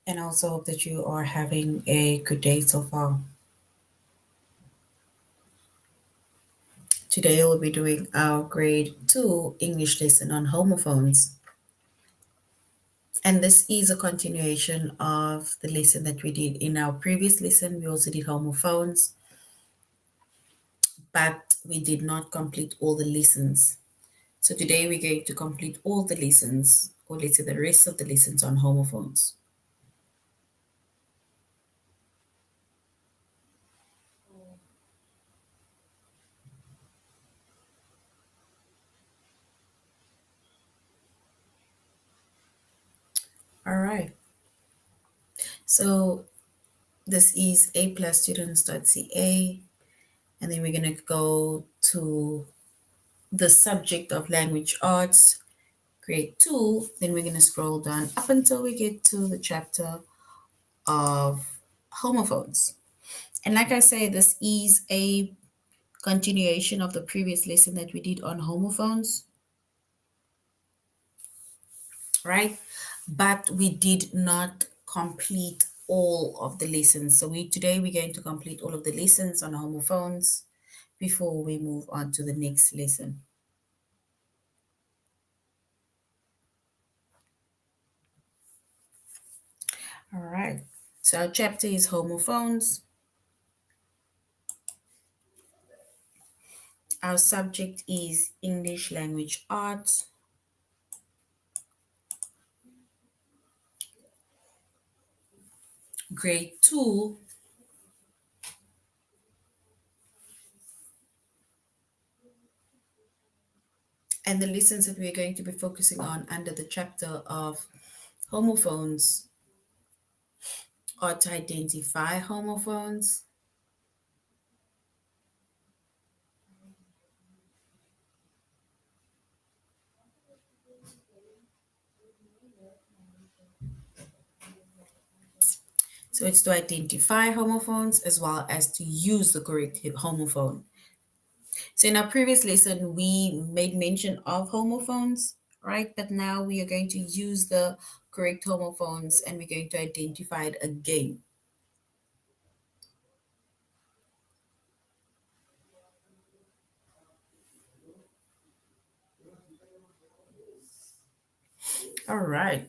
and I also hope that you are having a good day so far. Today we'll be doing our grade 2 English lesson on homophones. And this is a continuation of the lesson that we did in our previous lesson. We also did homophones, but we did not complete all the lessons. So today we're going to complete all the lessons, or let's say the rest of the lessons on homophones. All right. So this is a+students.ca, and then we're going to go to the subject of language arts, grade 2. Then we're going to scroll down up until we get to the chapter of homophones. And like I say, this is a continuation of the previous lesson that we did on homophones, right? But we did not complete all of the lessons. So today we're going to complete all of the lessons on homophones before we move on to the next lesson. All right. So our chapter is homophones. Our subject is English language arts. Grade 2. And the lessons that we're going to be focusing on under the chapter of homophones are to identify homophones, so it's to identify homophones as well as to use the correct homophone. So in our previous lesson, we made mention of homophones, right? But now we are going to use the correct homophones and we're going to identify it again. All right.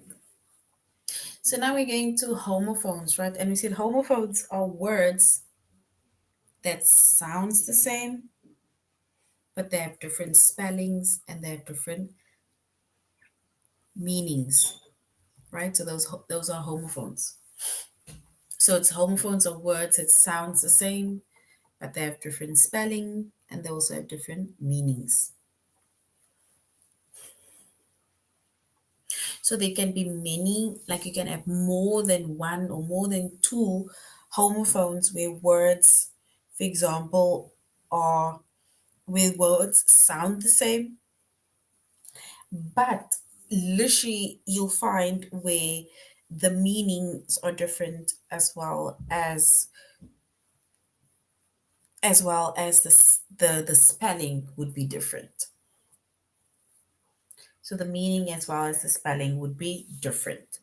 So now we're going to homophones, right? And we said homophones are words that sounds the same, but they have different spellings and they have different meanings, right? So those are homophones. So it's homophones are words that sounds the same, but they have different spelling and they also have different meanings. So there can be many, like you can have more than one or more than two homophones where words, for example, are where words sound the same, but literally you'll find where the meanings are different as the spelling would be different. So the meaning as well as the spelling would be different.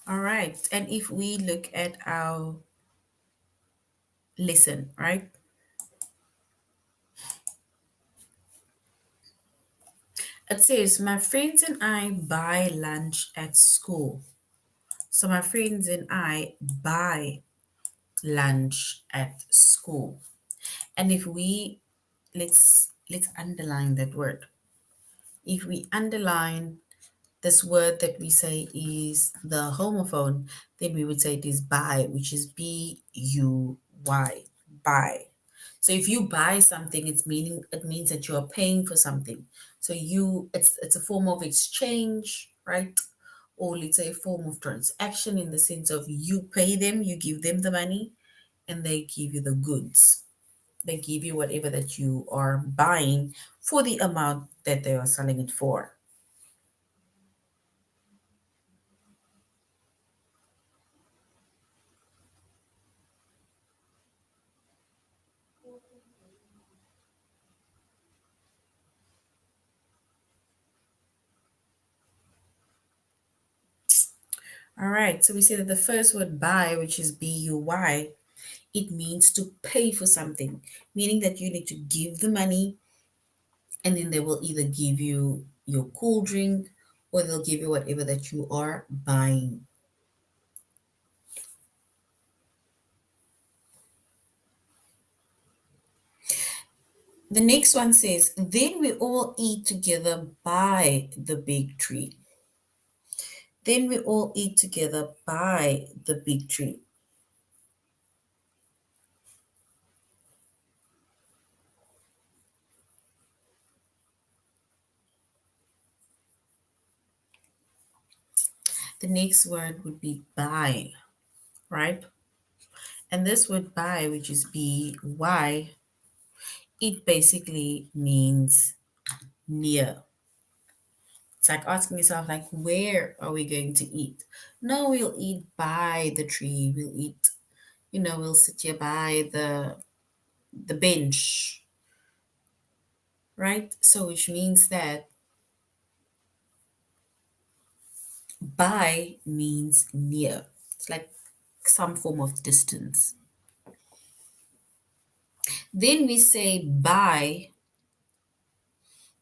All right. And if we look at our lesson, right? It says, my friends and I buy lunch at school. So my friends and I buy lunch at school. And if we let's underline that word. If we underline this word that we say is the homophone, then we would say it is buy, which is buy, buy. So if you buy something, it means that you are paying for something. So it's a form of exchange, right? Or let's say a form of transaction in the sense of you pay them, you give them the money, and they give you the goods. They give you whatever that you are buying for the amount that they are selling it for. All right, so we see that the first word buy, which is buy, it means to pay for something, meaning that you need to give the money and then they will either give you your cool drink or they'll give you whatever that you are buying. The next one says, then we all eat together by the big tree. Then we all eat together by the big tree. The next word would be buy, right? And this word buy, which is by, it basically means near. It's like asking yourself, like, where are we going to eat? No, we'll eat by the tree. We'll eat, we'll sit here by the bench, right? So which means that by means near. It's like some form of distance. Then we say bye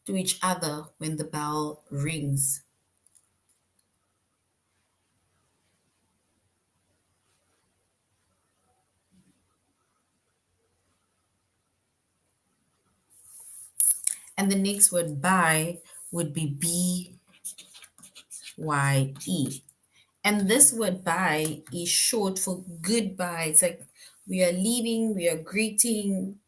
to each other when the bell rings. And the next word bye would be BYE. And this word bye is short for goodbye. It's like we are leaving, we are greeting.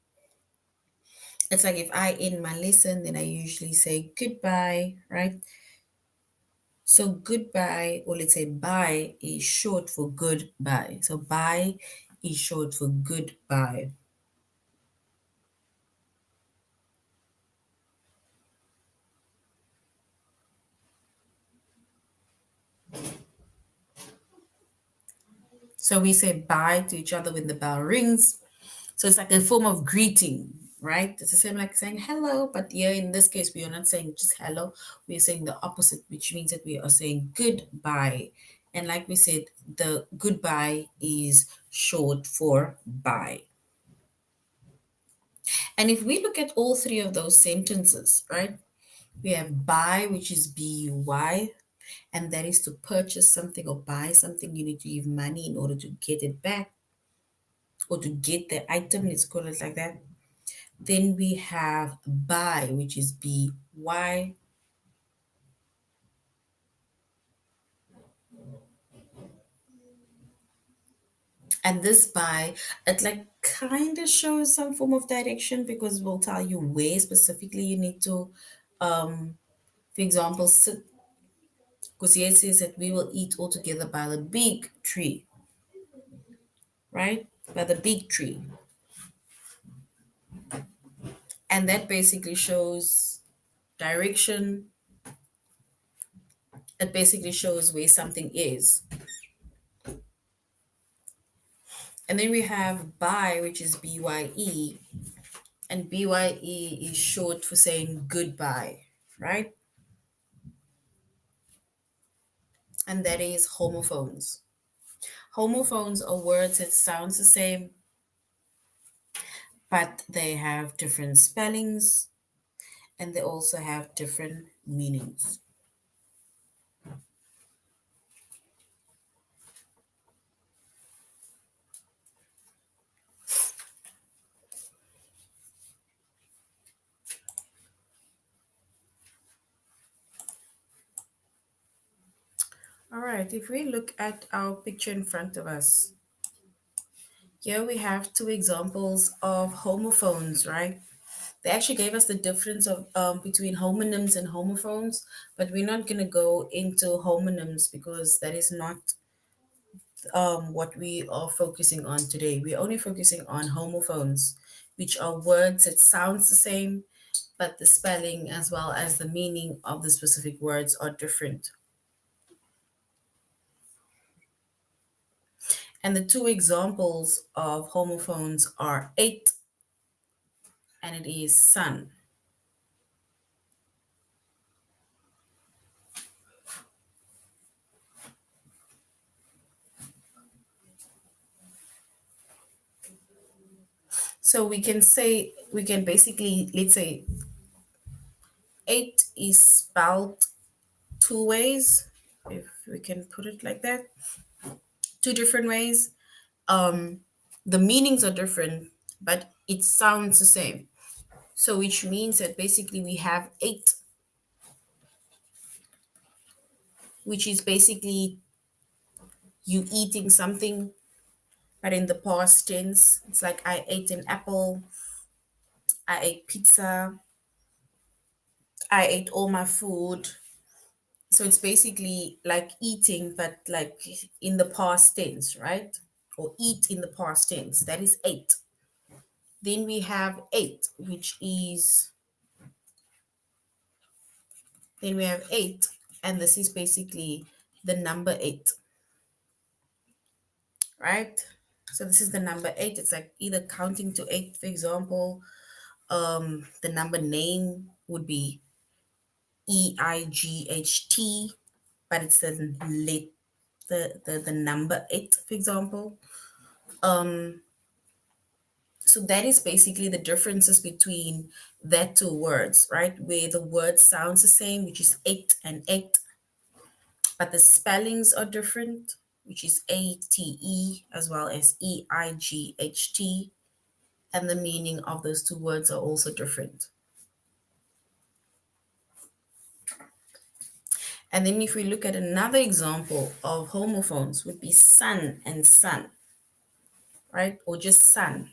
It's like if I end my lesson, then I usually say goodbye, right? So goodbye, or let's say bye, is short for goodbye. So bye is short for goodbye. So we say bye to each other when the bell rings. So it's like a form of greeting, right? It's the same like saying hello, but here in this case, we are not saying just hello. We are saying the opposite, which means that we are saying goodbye. And like we said, the goodbye is short for bye. And if we look at all three of those sentences, right? We have buy, which is buy, and that is to purchase something or buy something. You need to give money in order to get it back or to get the item. Let's call it like that. Then we have buy, which is by, and this by, it like kind of shows some form of direction because we'll tell you where specifically you need to, um, for example, sit. Because here it says that we will eat all together by the big tree, right? By the big tree. And that basically shows direction. It basically shows where something is. And then we have by, which is BYE. And BYE is short for saying goodbye, right? And that is homophones. Homophones are words that sounds the same, but they have different spellings and they also have different meanings. All right, if we look at our picture in front of us, here we have two examples of homophones, right? They actually gave us the difference of between homonyms and homophones, but we're not going to go into homonyms because that is not what we are focusing on today. We're only focusing on homophones, which are words that sounds the same, but the spelling as well as the meaning of the specific words are different. And the two examples of homophones are eight and it is sun. So we can say, we can basically, let's say, eight is spelled two ways, if we can put it like that, two different ways. Um, the meanings are different, but it sounds the same. So, which means that basically we have eight, which is basically you eating something, but in the past tense. It's like I ate an apple, I ate pizza, I ate all my food. So it's basically like eating, but like in the past tense, right? Or eat in the past tense. That is eight. Then we have eight, which is, then we have eight, and this is basically the number eight, right? So this is the number eight. It's like either counting to eight, for example. The number name would be EIGHT, but it's the number eight, for example. So that is basically the differences between that two words, right? Where the word sounds the same, which is eight and eight, but the spellings are different, which is ATE as well as EIGHT, and the meaning of those two words are also different. And then if we look at another example of homophones, would be sun and sun, right? Or just sun.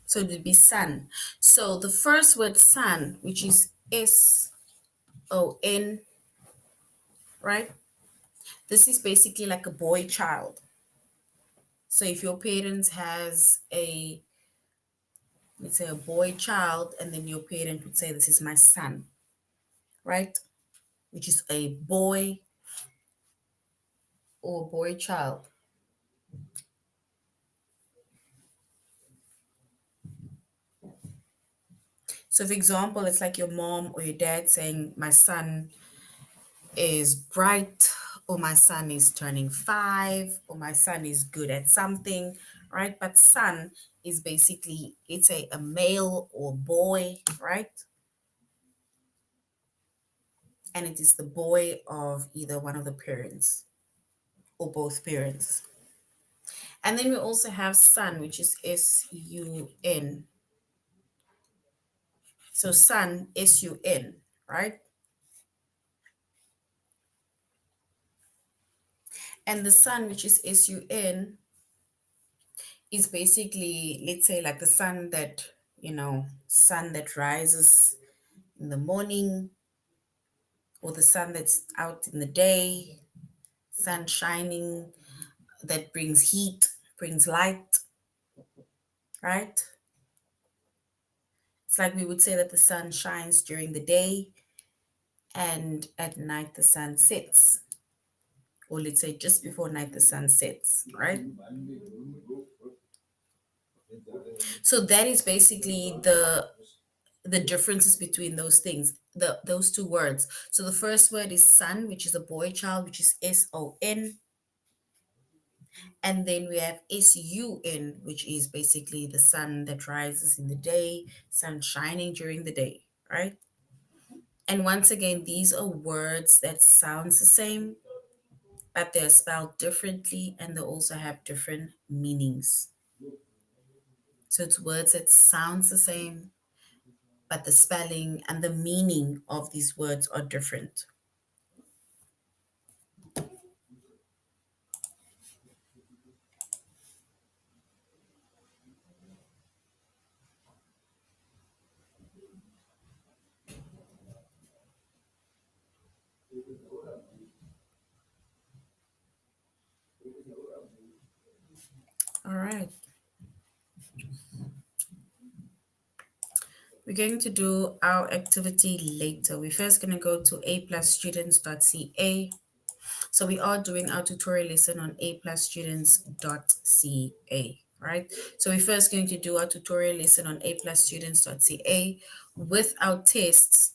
So it would be sun. So the first word sun, which is SON, right? This is basically like a boy child. So if your parents has a, let's say, a boy child, and then your parent would say, this is my son, right? Which is a boy or boy child. So for example, it's like your mom or your dad saying, my son is bright, or my son is turning five, or my son is good at something, right? But son is basically, it's a male or boy, right? And it is the boy of either one of the parents or both parents. And then we also have sun, which is SUN. So sun, SUN, right? And the sun, which is SUN, is basically, let's say, like the sun that, sun that rises in the morning, or the sun that's out in the day, sun shining that brings heat, brings light, right? It's like we would say that the sun shines during the day and at night the sun sets, or let's say just before night the sun sets, right? So that is basically the differences between those things, those two words. So the first word is sun, which is a boy child, which is SON, and then we have SUN, which is basically the sun that rises in the day, sun shining during the day, right? And once again, these are words that sounds the same, but they're spelled differently and they also have different meanings. So it's words that sounds the same, but the spelling and the meaning of these words are different. All right. We're going to do our activity later. We're first going to go to aplusstudents.ca. So we are doing our tutorial lesson on aplusstudents.ca, right? So we're first going to do our tutorial lesson on aplusstudents.ca with our tests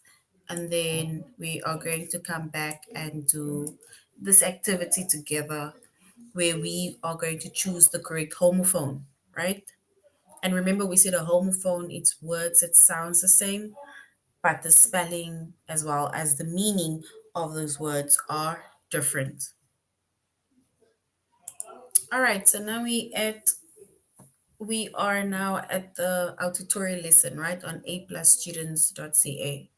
and then we are going to come back and do this activity together where we are going to choose the correct homophone, right? And remember, we said a homophone, it's words that sounds the same, but the spelling as well as the meaning of those words are different. All right, so now we are now at the our tutorial lesson, right, on aplusstudents.ca.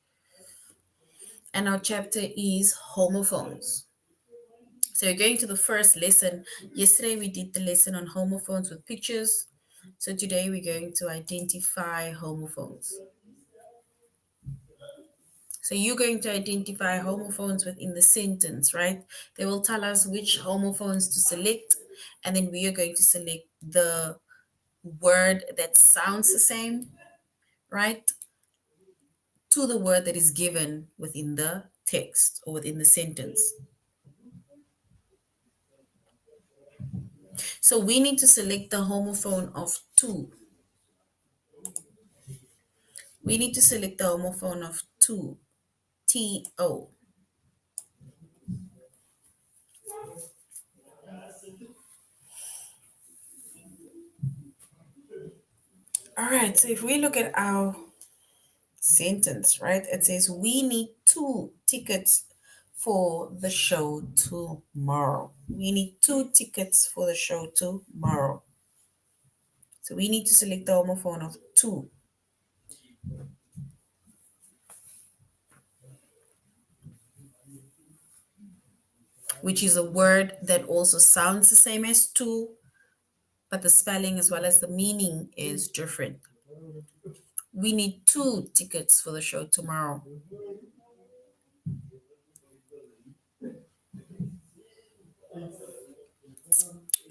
And our chapter is homophones. So you're going to the first lesson. Yesterday we did the lesson on homophones with pictures. So today we're going to identify homophones. So you're going to identify homophones within the sentence, right? They will tell us which homophones to select, and then we are going to select the word that sounds the same, right, to the word that is given within the text or within the sentence. So we need to select the homophone of to. We need to select the homophone of to, to. All right, so if we look at our sentence, right, it says we need 2 tickets for the show tomorrow. We need 2 tickets for the show tomorrow. So we need to select the homophone of to, which is a word that also sounds the same as to, but the spelling as well as the meaning is different. We need 2 tickets for the show tomorrow.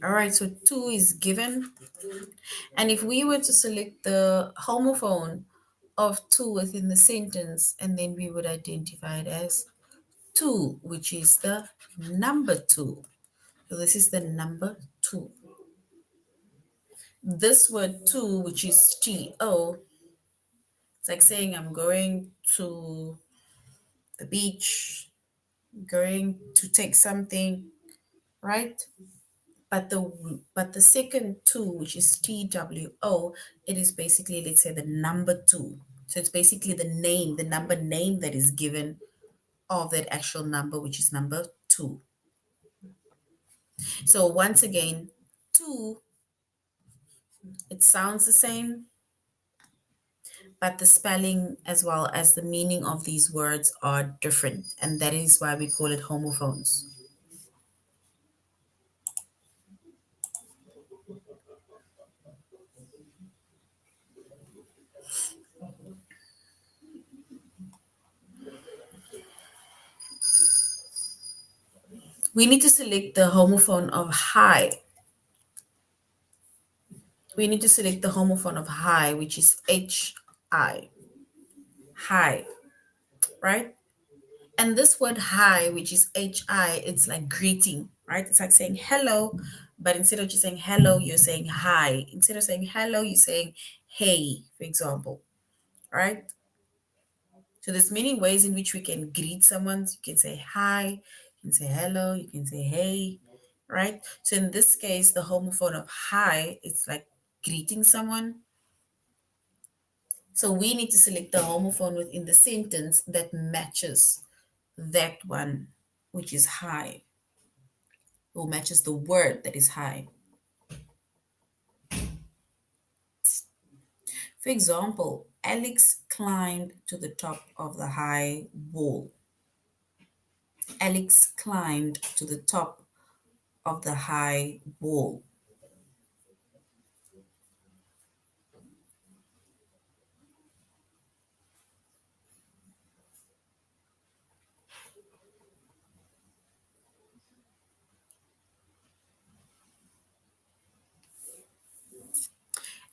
All right, so to is given. And if we were to select the homophone of to within the sentence, and then we would identify it as two, which is the number two. So this is the number two. This word to, which is to, it's like saying I'm going to the beach, going to take something, right? But the second two, which is TWO, it is basically, let's say, the number two. So it's basically the name, the number name that is given of that actual number, which is number two. So once again, two, it sounds the same, but the spelling as well as the meaning of these words are different. And that is why we call it homophones. We need to select the homophone of high. We need to select the homophone of high, which is HI. High, right? And this word hi, which is HI, it's like greeting, right? It's like saying hello, but instead of just saying hello, you're saying hi. Instead of saying hello, you're saying hey, for example, right? So there's many ways in which we can greet someone. You can say hi, you can say hello, you can say hey, right? So in this case, the homophone of hi, it's like greeting someone. So we need to select the homophone within the sentence that matches that one, which is high, or matches the word that is high. For example, Alex climbed to the top of the high wall. Alex climbed to the top of the high wall.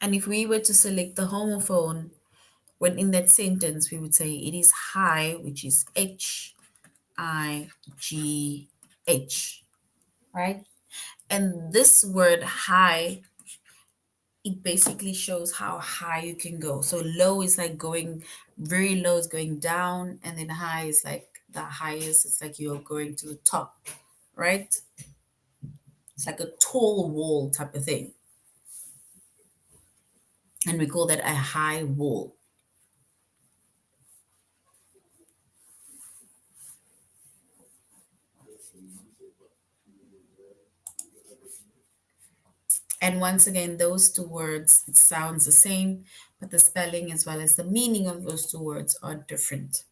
And if we were to select the homophone when in that sentence, we would say it is high, which is HIGH, right? And this word high it basically shows how high you can go. So low is like going very low is going down, and then high is like the highest. It's like you're going to the top, right? It's like a tall wall type of thing. And we call that a high wall. And once again, those two words, it sounds the same, but the spelling as well as the meaning of those two words are different.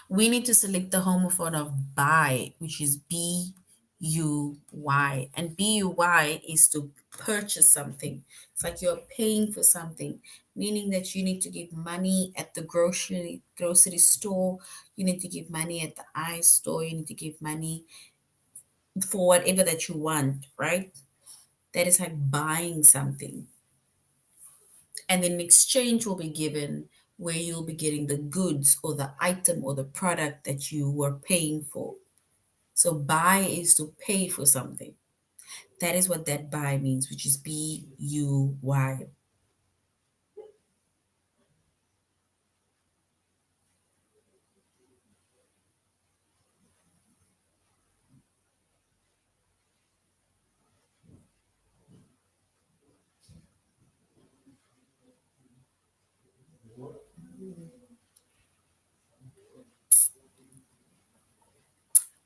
We need to select the homophone of buy, which is B-U-Y. And B-U-Y is to purchase something. It's like you're paying for something, meaning that you need to give money at the grocery store, you need to give money at the eye store, you need to give money for whatever that you want, right? That is like buying something. And then exchange will be given where you'll be getting the goods or the item or the product that you were paying for. So buy is to pay for something. That is what that buy means, which is B-U-Y.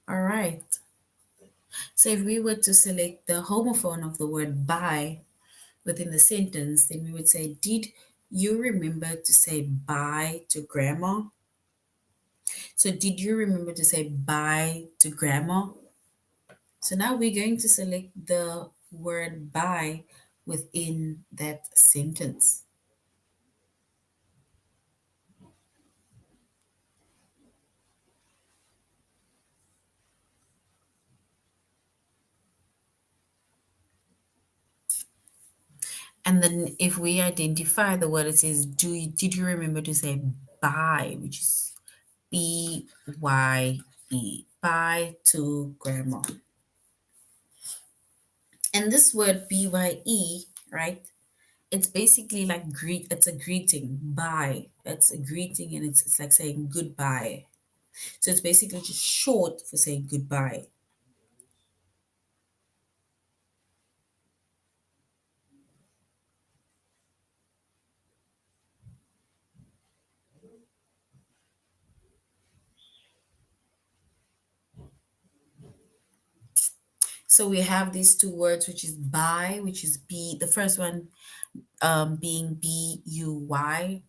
All right. So if we were to select the homophone of the word buy within the sentence, then we would say, did you remember to say bye to grandma? So did you remember to say bye to grandma? So now we're going to select the word by within that sentence. And then if we identify the word, it says, did you remember to say bye, which is B-Y-E, bye to grandma. And this word B-Y-E, right? It's basically like it's a greeting, bye. It's a greeting and it's like saying goodbye. So it's basically just short for saying goodbye. So we have these two words, which is buy, which is B, the first one being B-U-Y,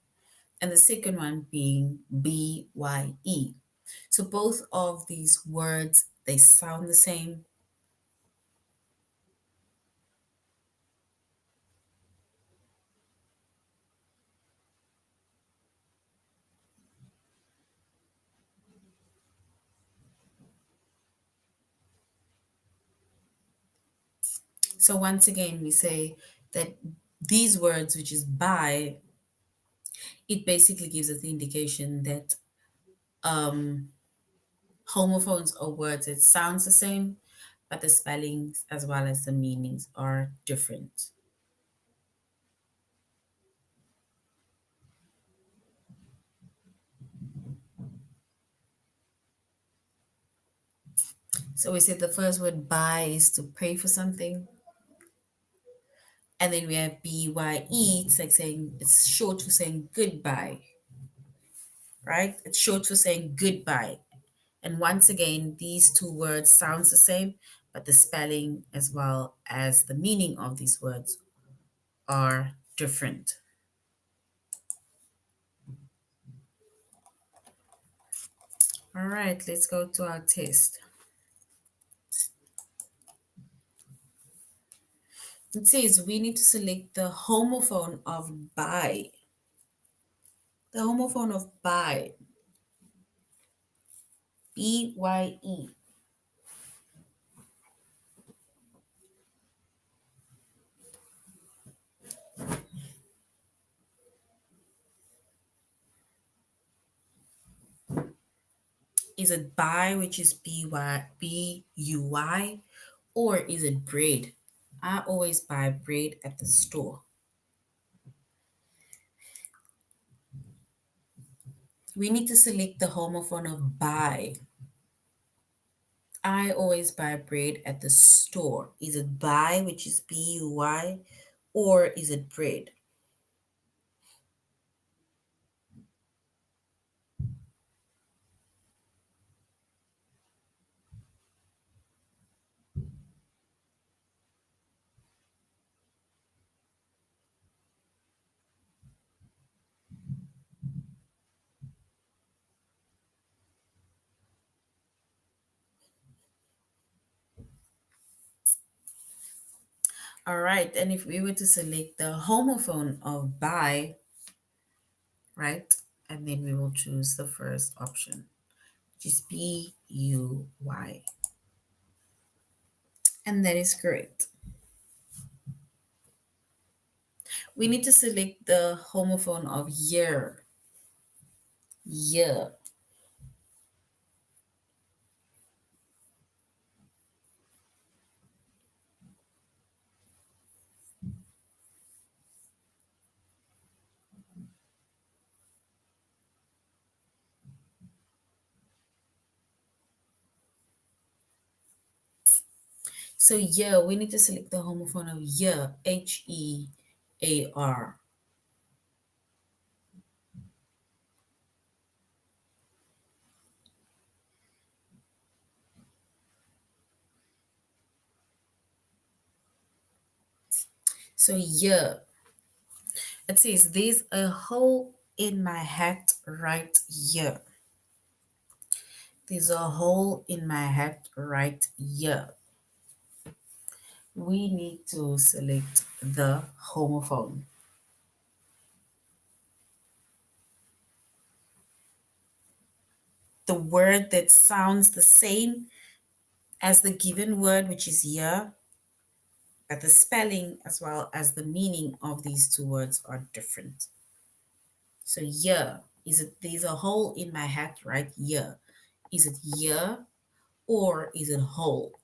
and the second one being B-Y-E. So both of these words, they sound the same. So once again, we say that these words, which is buy, it basically gives us the indication that um, homophones are words that sounds the same, but the spellings as well as the meanings are different. So we said the first word buy is to pay for something. And then we have BYE, it's like saying, it's short for saying goodbye, right? It's short for saying goodbye. And once again, these two words sounds the same, but the spelling as well as the meaning of these words are different. All right, let's go to our test. It says we need to select the homophone of buy. The homophone of buy, B-Y-E. Is it buy, which is B-U-Y, or is it bread? I always buy bread at the store. We need to select the homophone of buy. I always buy bread at the store. Is it buy, which is B-U-Y, or is it bread? All right, and if we were to select the homophone of buy, right, and then we will choose the first option, which is B-U-Y. And that is correct. We need to select the homophone of year. Year. So year, we need to select the homophone of year. H-E-A-R. So year. It says there's a hole in my hat right here. There's a hole in my hat right here. We need to select the homophone. The word that sounds the same as the given word, which is here, but the spelling as well as the meaning of these two words are different. So here, is it there's a hole in my hat right here? Is it here or is it hole?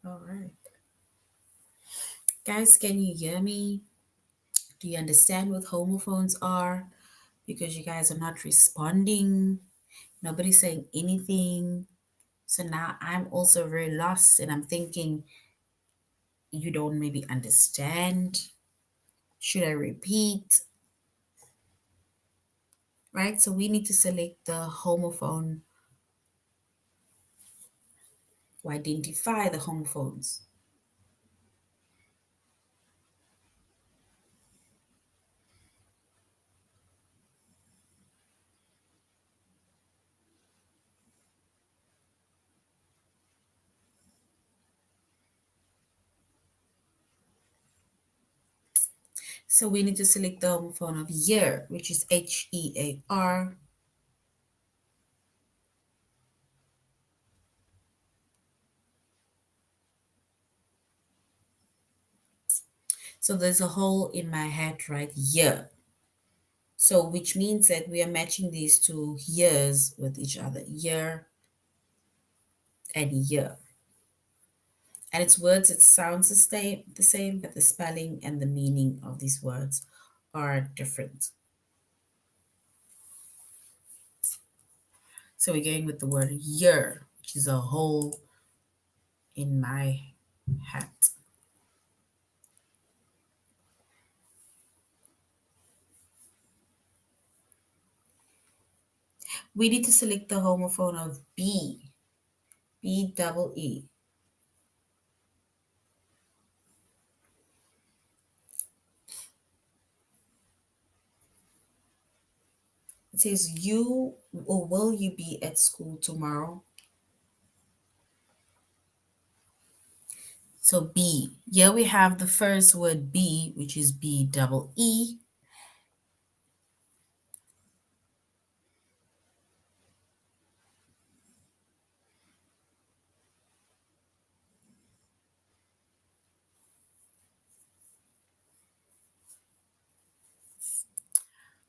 All right. Guys, can you hear me? Do you understand what homophones are? Because you guys are not responding. Nobody's saying anything. So now I'm also very lost and I'm thinking you don't maybe understand. Should I repeat? Right? So we need to select the homophone to identify the homophones. So we need to select the homophone of year, which is H-E-A-R. So there's a hole in my head right here. So which means that we are matching these two years with each other, year and year. And it's words that sounds the same, but the spelling and the meaning of these words are different. So we're going with the word year, which is a hole in my hat. We need to select the homophone of B, B double E. It says, you or will you be at school tomorrow? So be. Here we have the first word be, which is B double E.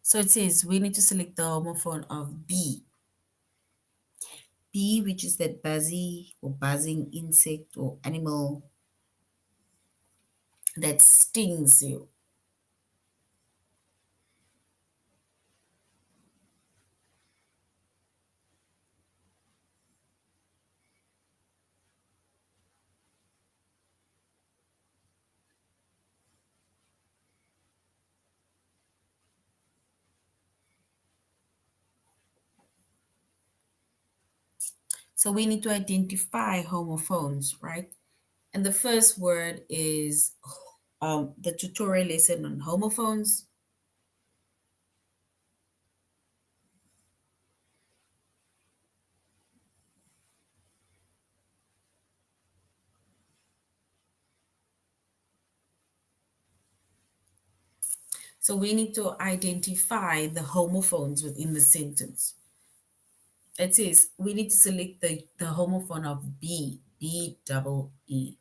So it says we need to select the homophone of B. Bee, which is that buzzy or buzzing insect or animal that stings you. So we need to identify homophones, right? And the first word is the tutorial lesson on homophones. So we need to identify the homophones within the sentence. It says we need to select the homophone of B, B double E.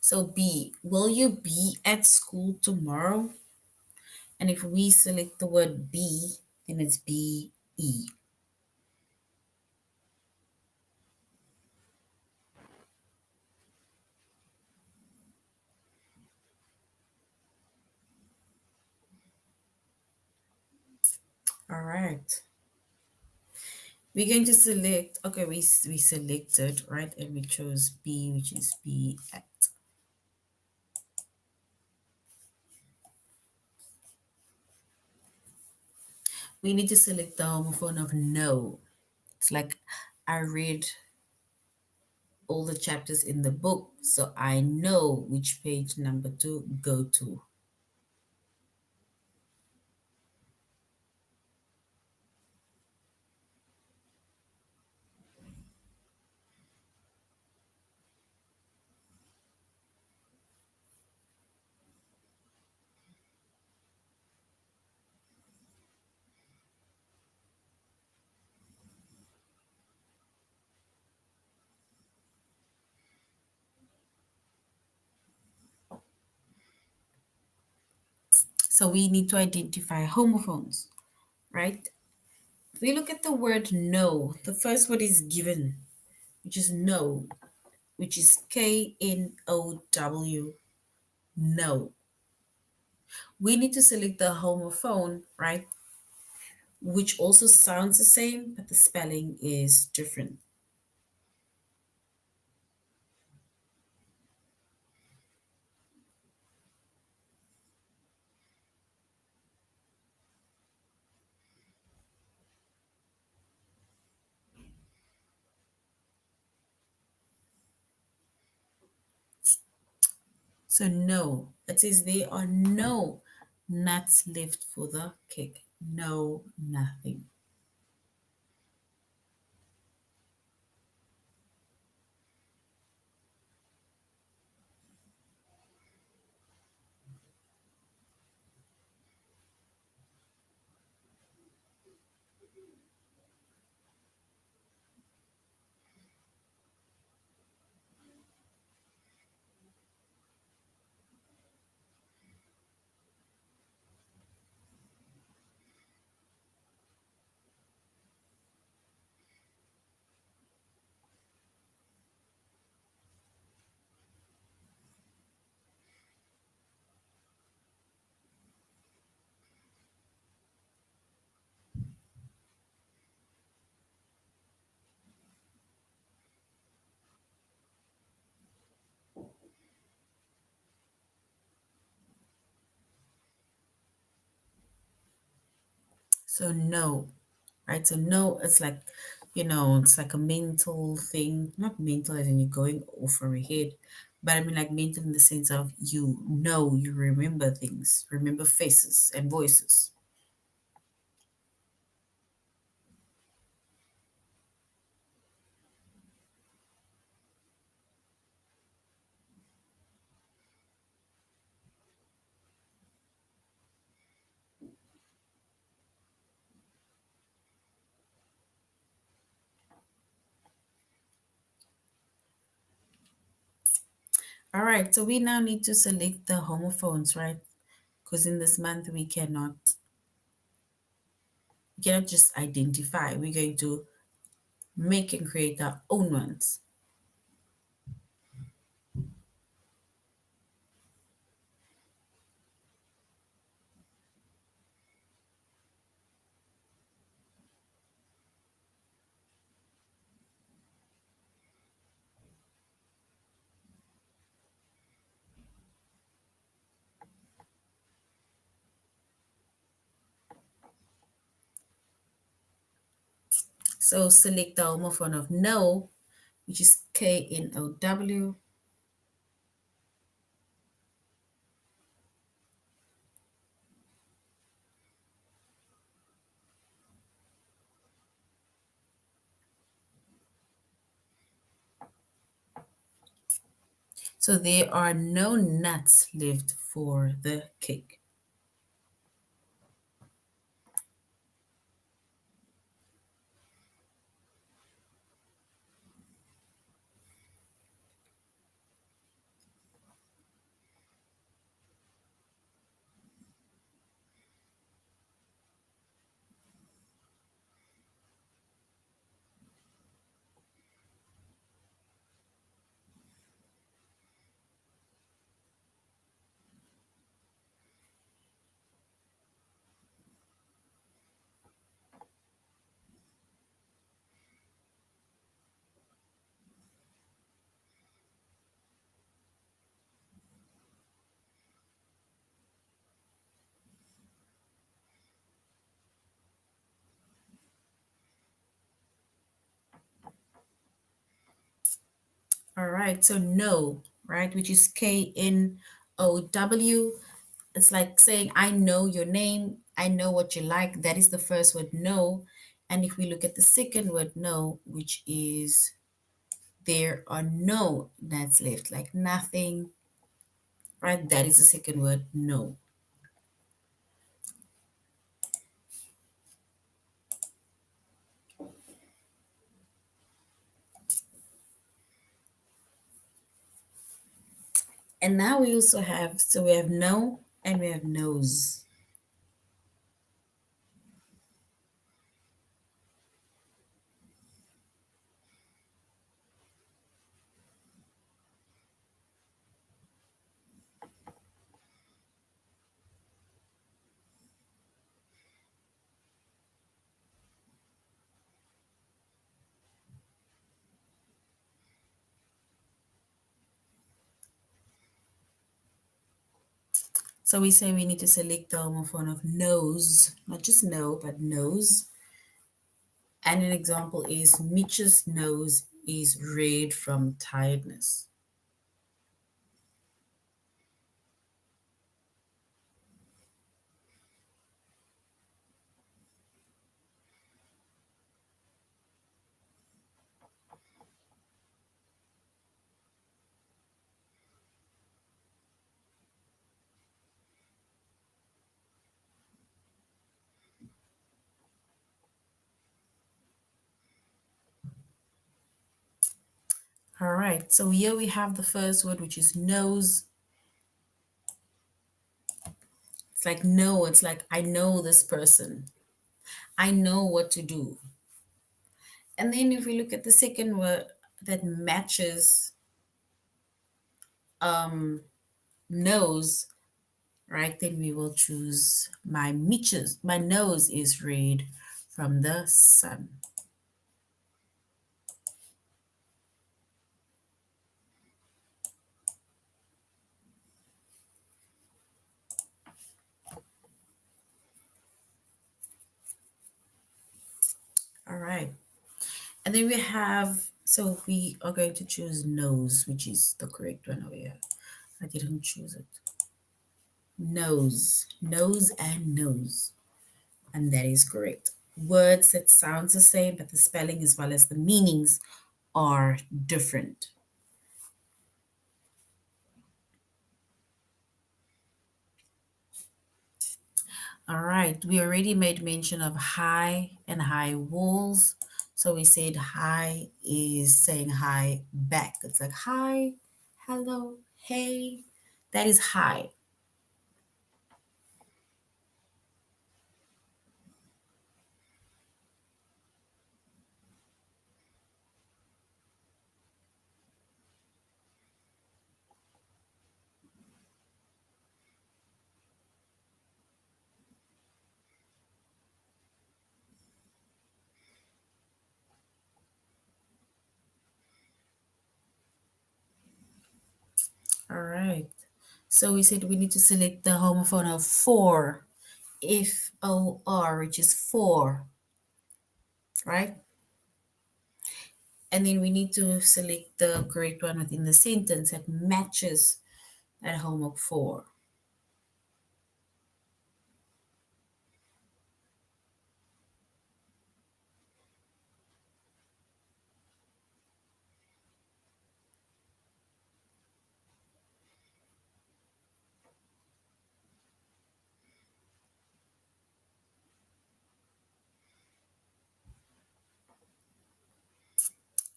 So B, will you be at school tomorrow? And if we select the word be, then it's B E. All right. We're going to select, okay, we selected, right? And we chose B, which is be at. We need to select the homophone of no. It's like I read all the chapters in the book, so I know which page number to go to. So we need to identify homophones, right? If we look at the word no, the first word is given, which is no, which is KNOW, no. We need to select the homophone, right? Which also sounds the same, but the spelling is different. So no, it says there are no nuts left for the cake. No, nothing. So no, right? So no, it's like, it's like a mental thing, not mental as in you're going over your head, but I mean like mental in the sense of you remember things, remember faces and voices. All right, so we now need to select the homophones, right? Because in this month we cannot just identify. We're going to make and create our own ones. So select the homophone of no, which is Know. So there are no nuts left for the cake. All right, so no, right, which is Know. It's like saying, I know your name, I know what you like. That is the first word, no. And if we look at the second word, no, which is there are no nuts left, like nothing, right? That is the second word, no. And now we also have, so we have no and we have nose. So we say we need to select the homophone of nose, not just no, but nose. And an example is Mitch's nose is red from tiredness. All right, so here we have the first word, which is nose. It's like no, it's like I know this person. I know what to do. And then if we look at the second word that matches nose, right, then we will choose my nose is red from the sun. All right. And then we have, so we are going to choose nose, which is the correct one over here. I didn't choose it. Nose, nose and nose. And that is correct. Words that sounds the same, but the spelling as well as the meanings are different. All right, we already made mention of high and high walls. So we said hi is saying hi back. It's like hi, hello, hey. That is hi. All right. So we said we need to select the homophone of for, F-O-R, which is for, right? And then we need to select the correct one within the sentence that matches that homo for.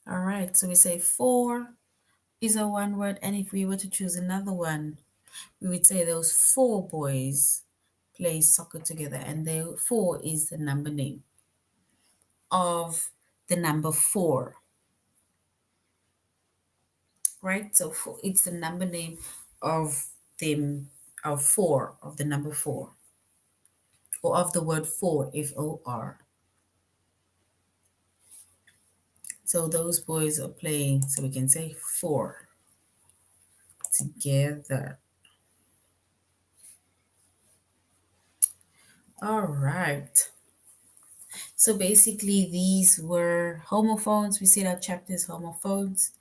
All right, so we say for is a one word, and if we were to choose another one, we would say those four boys play soccer together, and the four is the number name of the number four, right? So four, it's the number name of them, of four, of the number four, or of the word for, F-O-R. So those boys are playing, so we can say four together. All right. So basically, these were homophones. We said our chapter is homophones.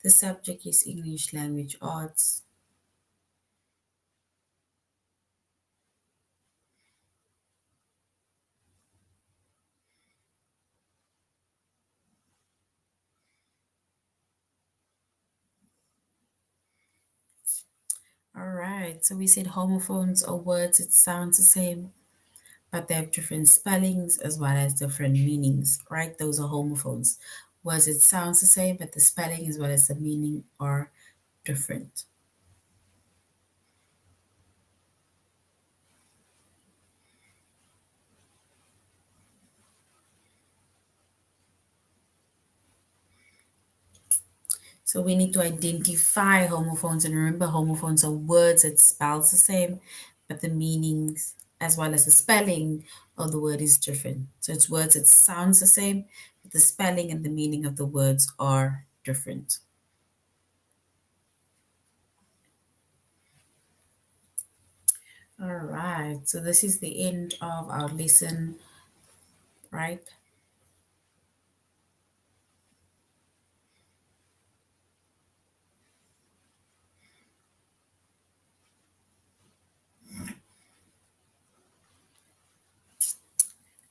The subject is English language arts. All right. So we said homophones are words that sound the same, but they have different spellings as well as different meanings, right? Those are homophones. Words that sound the same, but the spelling as well as the meaning are different. So we need to identify homophones, and remember homophones are words that spells the same, but the meanings as well as the spelling of the word is different. So it's words that sounds the same, but the spelling and the meaning of the words are different. All right, so this is the end of our lesson, right?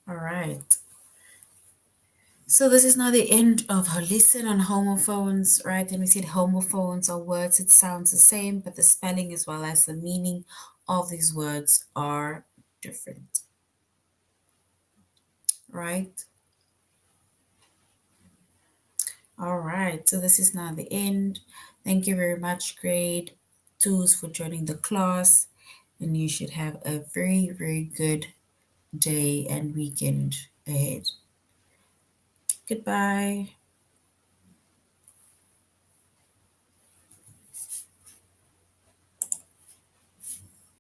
All right. So this is now the end of our lesson on homophones, right? And we said homophones are words that sounds the same, but the spelling as well as the meaning of these words are different, right? All right, so this is now the end. Thank you very much, grade twos, for joining the class, and you should have a very, very good day and weekend ahead. Goodbye.